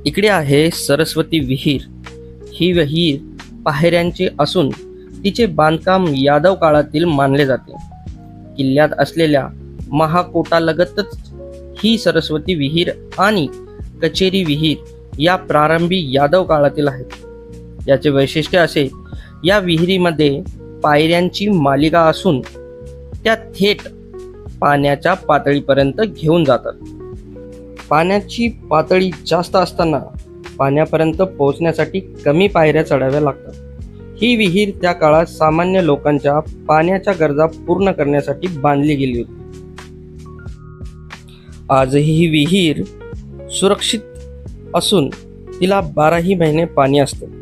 इकडे आहे सरस्वती विहीर. ही विहीर पायऱ्यांची असून तिचे बांधकाम यादव काळातील मानले जाते. किल्ल्यात असलेल्या महाकोटालगतच ही सरस्वती विहीर आणि कचेरी विहीर या प्रारंभी यादव काळातील आहेत. याचे वैशिष्ट्य असे, या विहिरीमध्ये पायऱ्यांची मालिका असून त्या थेट पाण्याच्या पातळीपर्यंत घेऊन जातात. पाण्याची पातळी जास्त असताना पाण्यापर्यंत पोहोचण्यासाठी कमी पायऱ्या चढाव्या लागतात. ही विहीर त्या काळात सामान्य लोकांच्या पाण्याच्या गरजा पूर्ण करण्यासाठी बांधली गेली होती. आजही ही विहीर सुरक्षित असून तिला 12ही महिने पाणी असते.